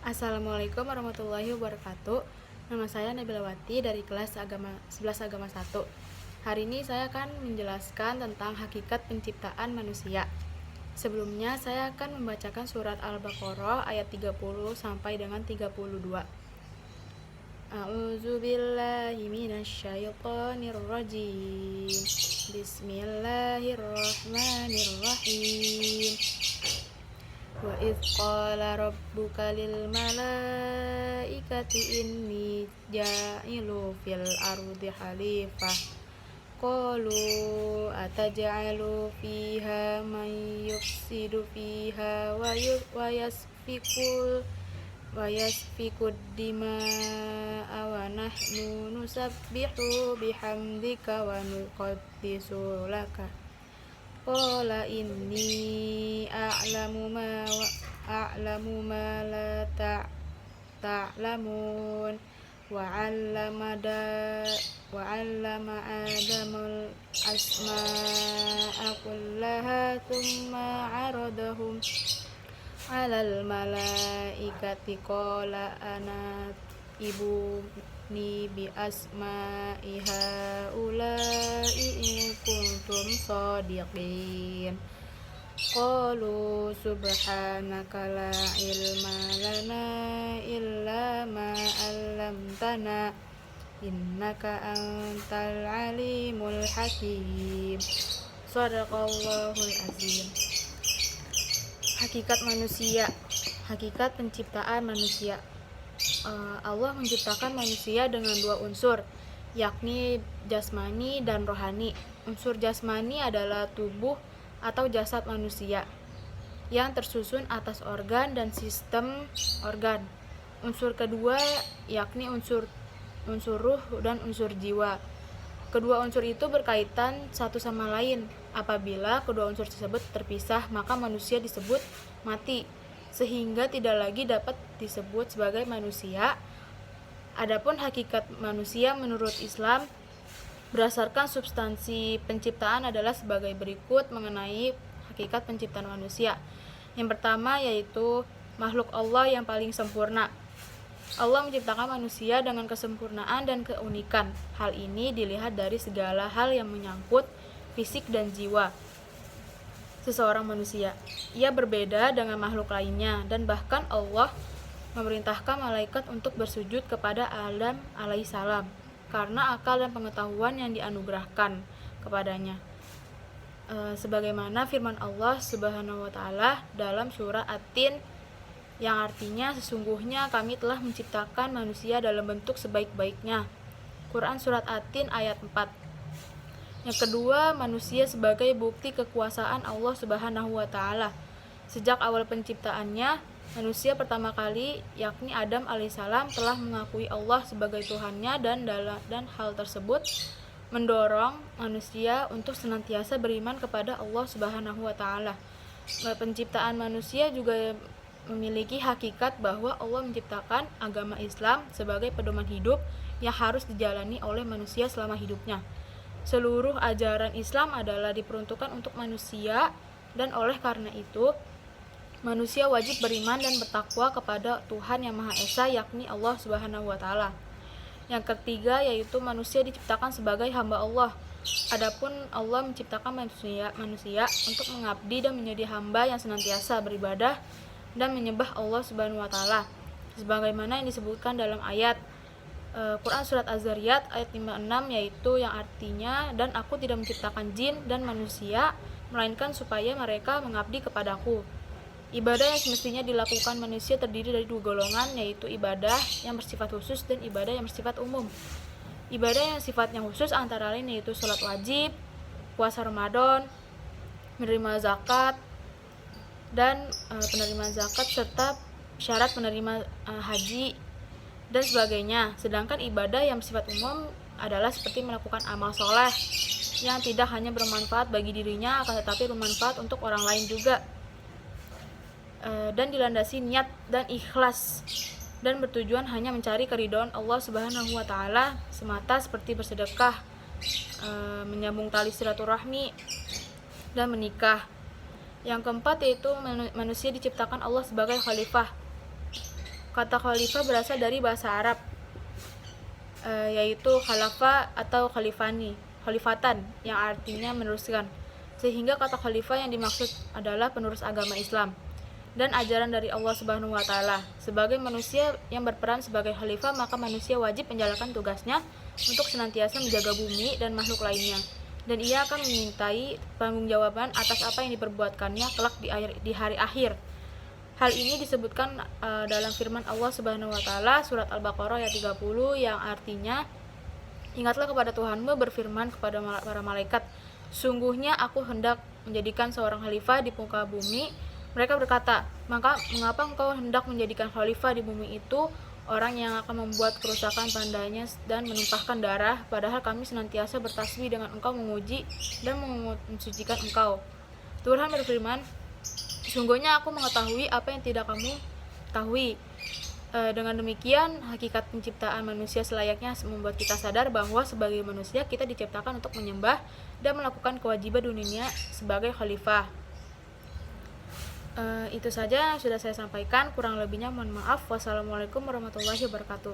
Assalamualaikum warahmatullahi wabarakatuh. Nama saya Nabilawati dari kelas 11 Agama 1. Hari ini saya akan menjelaskan tentang hakikat penciptaan manusia. Sebelumnya saya akan membacakan surat Al-Baqarah ayat 30 sampai dengan 32. A'udzu billahi minasyaitonir rajim. Bismillahirrahmanirrahim. Wa idz qala rabbuka lil malaikati inni ja'ilu fil ardi khalifah qalu ataj'alu fiha man yufsidu fiha wa yasfikud dima'a wa nahnu nusabbihu bihamdika wa nuqaddisu laka qala inni a'lamu ma la ta'lamun wa 'allama adamul asma'a kullaha thumma 'aradahum 'alal malaikati qala ana ibuni bi asma'i haula'i in kuntum shadiqin qalu subhanaka la ilma lana illa ma 'allamtana innaka antal alimul hakim. Shadaqallahul azim. Hakikat manusia, hakikat penciptaan manusia. Allah menciptakan manusia dengan dua unsur, yakni jasmani dan rohani. Unsur jasmani adalah tubuh atau jasad manusia yang tersusun atas organ dan sistem organ. Unsur kedua yakni unsur ruh dan unsur jiwa. Kedua unsur itu berkaitan satu sama lain. Apabila kedua unsur tersebut terpisah, maka manusia disebut mati, sehingga tidak lagi dapat disebut sebagai manusia. Adapun hakikat manusia menurut Islam berdasarkan substansi penciptaan adalah sebagai berikut mengenai hakikat penciptaan manusia. Yang pertama yaitu makhluk Allah yang paling sempurna. Allah menciptakan manusia dengan kesempurnaan dan keunikan. Hal ini dilihat dari segala hal yang menyangkut fisik dan jiwa seseorang manusia. Ia berbeda dengan makhluk lainnya, dan bahkan Allah memerintahkan malaikat untuk bersujud kepada Adam alaihissalam karena akal dan pengetahuan yang dianugerahkan kepadanya. Sebagaimana firman Allah Subhanahu wa taala dalam surah At-Tin yang artinya sesungguhnya kami telah menciptakan manusia dalam bentuk sebaik-baiknya. Quran surat At-Tin ayat 4. Yang kedua, manusia sebagai bukti kekuasaan Allah Subhanahu wa taala. Sejak awal penciptaannya, manusia pertama kali yakni Adam alaihissalam telah mengakui Allah sebagai Tuhannya, dan hal tersebut mendorong manusia untuk senantiasa beriman kepada Allah Subhanahu wa taala. Penciptaan manusia juga memiliki hakikat bahwa Allah menciptakan agama Islam sebagai pedoman hidup yang harus dijalani oleh manusia selama hidupnya. Seluruh ajaran Islam adalah diperuntukkan untuk manusia, dan oleh karena itu manusia wajib beriman dan bertakwa kepada Tuhan yang Maha Esa, yakni Allah Subhanahu wa taala. Yang ketiga yaitu manusia diciptakan sebagai hamba Allah. Adapun Allah menciptakan manusia untuk mengabdi dan menjadi hamba yang senantiasa beribadah dan menyembah Allah Subhanahu wa taala, sebagaimana yang disebutkan dalam ayat Quran surat Az-Zariyat ayat 56, yaitu yang artinya, dan aku tidak menciptakan jin dan manusia melainkan supaya mereka mengabdi kepadaku. Ibadah yang semestinya dilakukan manusia terdiri dari dua golongan, yaitu ibadah yang bersifat khusus dan ibadah yang bersifat umum. Ibadah yang sifatnya khusus antara lain yaitu sholat wajib, puasa Ramadan, menerima zakat dan penerimaan zakat serta syarat penerima haji dan sebagainya. Sedangkan ibadah yang bersifat umum adalah seperti melakukan amal soleh yang tidak hanya bermanfaat bagi dirinya akan tetapi bermanfaat untuk orang lain juga, dan dilandasi niat dan ikhlas dan bertujuan hanya mencari keridhaan Allah Subhanahu wa taala semata, seperti bersedekah, menyambung tali silaturahmi dan menikah. Yang keempat yaitu manusia diciptakan Allah sebagai khalifah. Kata khalifah berasal dari bahasa Arab, yaitu khalafa atau khalifatan, yang artinya meneruskan. Sehingga kata khalifah yang dimaksud adalah penerus agama Islam dan ajaran dari Allah Subhanahu wa taala. Sebagai manusia yang berperan sebagai khalifah, maka manusia wajib menjalankan tugasnya untuk senantiasa menjaga bumi dan makhluk lainnya. Dan ia akan memintai pertanggungjawaban atas apa yang diperbuatkannya kelak di hari akhir. Hal ini disebutkan dalam firman Allah Subhanahu wa taala surat Al-Baqarah ayat 30 yang artinya, "Ingatlah kepada Tuhanmu berfirman kepada para malaikat, sungguhnya aku hendak menjadikan seorang khalifah di muka bumi." Mereka berkata, "Maka mengapa engkau hendak menjadikan khalifah di bumi itu orang yang akan membuat kerusakan padanya dan menumpahkan darah, padahal kami senantiasa bertasbih dengan engkau, memuji dan mensucikan engkau." Tuhan berfirman, "Sungguhnya aku mengetahui apa yang tidak kamu ketahui." Dengan demikian, hakikat penciptaan manusia selayaknya membuat kita sadar bahwa sebagai manusia kita diciptakan untuk menyembah dan melakukan kewajiban dunia sebagai khalifah. Itu saja yang sudah saya sampaikan, kurang lebihnya mohon maaf. Wassalamualaikum warahmatullahi wabarakatuh.